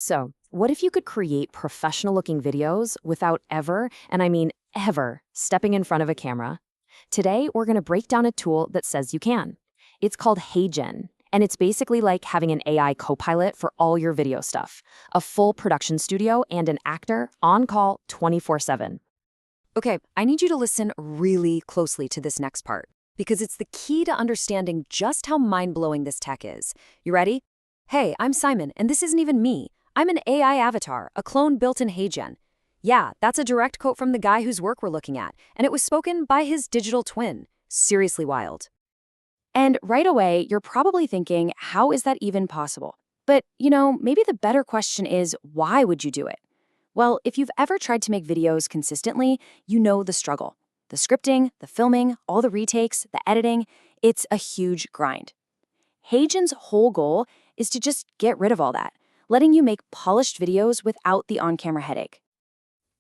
So, what if you could create professional-looking videos without ever, and I mean ever, stepping in front of a camera? Today, we're going to break down a tool that says you can. It's called HeyGen, and it's basically like having an AI co-pilot for all your video stuff, a full production studio and an actor on call 24/7. Okay, I need you to listen really closely to this next part, because it's the key to understanding just how mind-blowing this tech is. You ready? Hey, I'm Simon, and this isn't even me. I'm an AI avatar, a clone built in HeyGen. Yeah, that's a direct quote from the guy whose work we're looking at, and it was spoken by his digital twin. Seriously wild. And right away, you're probably thinking, how is that even possible? But, maybe the better question is, why would you do it? Well, if you've ever tried to make videos consistently, you know the struggle. The scripting, the filming, all the retakes, the editing, it's a huge grind. HeyGen's whole goal is to just get rid of all that, letting you make polished videos without the on-camera headache.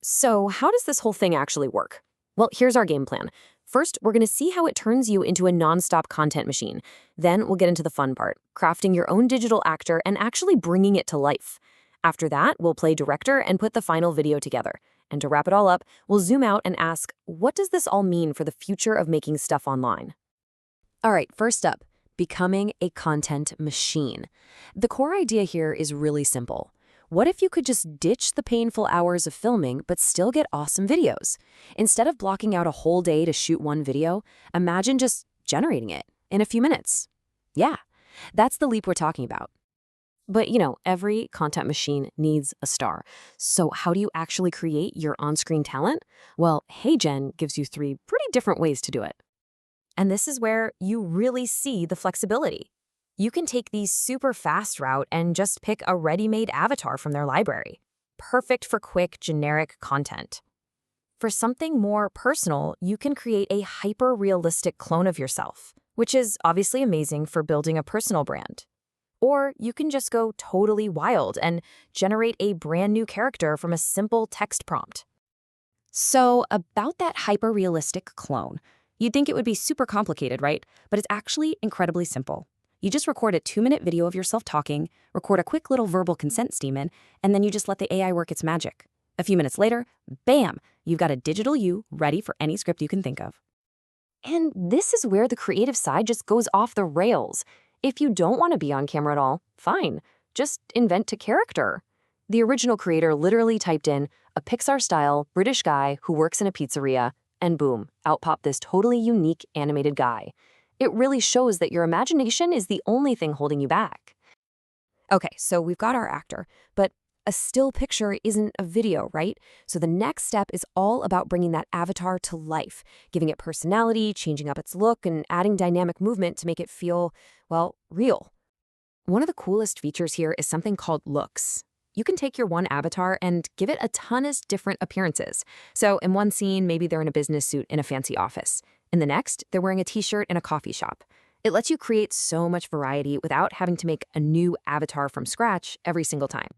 So how does this whole thing actually work? Well, here's our game plan. First, we're going to see how it turns you into a nonstop content machine. Then we'll get into the fun part, crafting your own digital actor and actually bringing it to life. After that, we'll play director and put the final video together. And to wrap it all up, we'll zoom out and ask, what does this all mean for the future of making stuff online? All right, first up, becoming a content machine. The core idea here is really simple. What if you could just ditch the painful hours of filming but still get awesome videos? Instead of blocking out a whole day to shoot one video, imagine just generating it in a few minutes. Yeah, that's the leap we're talking about. But, every content machine needs a star. So how do you actually create your on-screen talent? Well, HeyGen gives you 3 pretty different ways to do it. And this is where you really see the flexibility. You can take the super fast route and just pick a ready-made avatar from their library. Perfect for quick, generic content. For something more personal, you can create a hyper-realistic clone of yourself, which is obviously amazing for building a personal brand. Or you can just go totally wild and generate a brand new character from a simple text prompt. So about that hyper-realistic clone, you'd think it would be super complicated, right? But it's actually incredibly simple. You just record a 2-minute video of yourself talking, record a quick little verbal consent statement, and then you just let the AI work its magic. A few minutes later, bam, you've got a digital you ready for any script you can think of. And this is where the creative side just goes off the rails. If you don't want to be on camera at all, fine, just invent a character. The original creator literally typed in a Pixar-style British guy who works in a pizzeria, and boom, out popped this totally unique animated guy. It really shows that your imagination is the only thing holding you back. Okay, so we've got our actor, but a still picture isn't a video, right? So the next step is all about bringing that avatar to life, giving it personality, changing up its look, and adding dynamic movement to make it feel, well, real. One of the coolest features here is something called looks. You can take your one avatar and give it a ton of different appearances. So in one scene, maybe they're in a business suit in a fancy office. In the next, they're wearing a t-shirt in a coffee shop. It lets you create so much variety without having to make a new avatar from scratch every single time.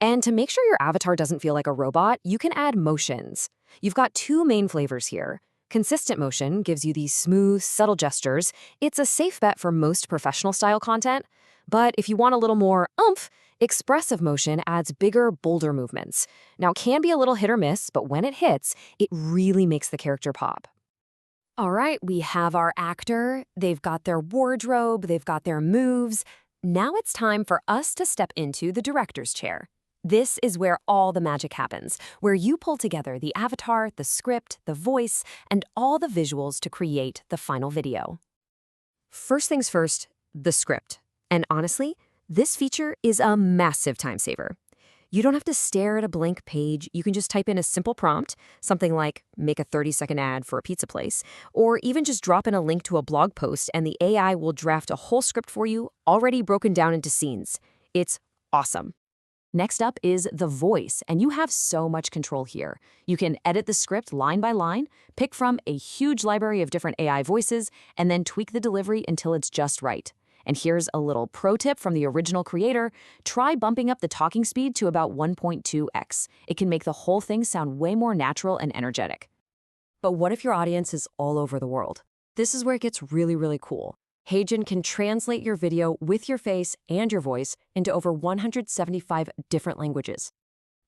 And to make sure your avatar doesn't feel like a robot, you can add motions. You've got 2 main flavors here. Consistent motion gives you these smooth, subtle gestures. It's a safe bet for most professional-style content. But if you want a little more oomph, expressive motion adds bigger, bolder movements. Now, it can be a little hit or miss, but when it hits, it really makes the character pop. All right, we have our actor. They've got their wardrobe, they've got their moves. Now it's time for us to step into the director's chair. This is where all the magic happens, where you pull together the avatar, the script, the voice, and all the visuals to create the final video. First things first, the script. And honestly, this feature is a massive time saver. You don't have to stare at a blank page. You can just type in a simple prompt, something like make a 30-second ad for a pizza place, or even just drop in a link to a blog post and the AI will draft a whole script for you, already broken down into scenes. It's awesome. Next up is the voice, and you have so much control here. You can edit the script line by line, pick from a huge library of different AI voices, and then tweak the delivery until it's just right. And here's a little pro tip from the original creator. Try bumping up the talking speed to about 1.2x. It can make the whole thing sound way more natural and energetic. But what if your audience is all over the world? This is where it gets really, really cool. HeyGen can translate your video with your face and your voice into over 175 different languages.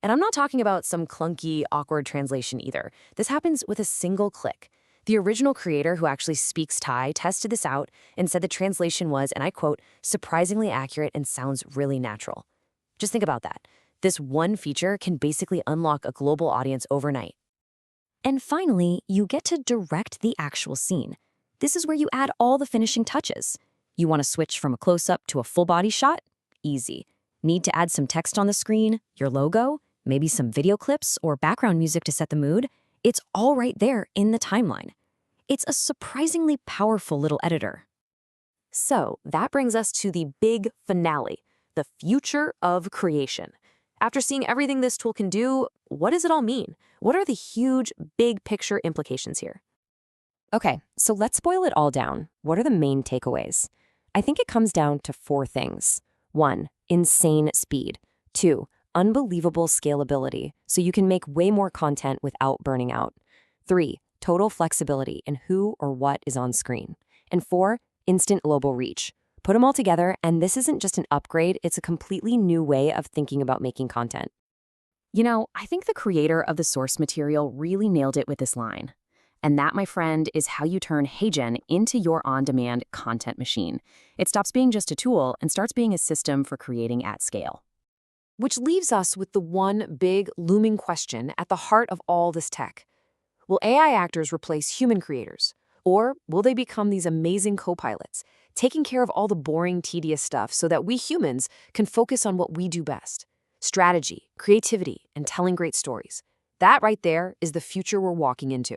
And I'm not talking about some clunky, awkward translation either. This happens with a single click. The original creator who actually speaks Thai tested this out and said the translation was, and I quote, surprisingly accurate and sounds really natural. Just think about that. This one feature can basically unlock a global audience overnight. And finally, you get to direct the actual scene. This is where you add all the finishing touches. You want to switch from a close-up to a full-body shot? Easy. Need to add some text on the screen, your logo, maybe some video clips or background music to set the mood? It's all right there in the timeline. It's a surprisingly powerful little editor. So that brings us to the big finale, the future of creation. After seeing everything this tool can do, what does it all mean? What are the huge, big picture implications here? Okay, so let's boil it all down. What are the main takeaways? I think it comes down to 4 things. 1, insane speed. 2, unbelievable scalability, so you can make way more content without burning out. 3, total flexibility in who or what is on screen. And 4, instant global reach. Put them all together, and this isn't just an upgrade, it's a completely new way of thinking about making content. You know, I think the creator of the source material really nailed it with this line. And that, my friend, is how you turn HeyGen into your on-demand content machine. It stops being just a tool and starts being a system for creating at scale. Which leaves us with the one big looming question at the heart of all this tech. Will AI actors replace human creators? Or will they become these amazing co-pilots, taking care of all the boring, tedious stuff so that we humans can focus on what we do best? Strategy, creativity, and telling great stories. That right there is the future we're walking into.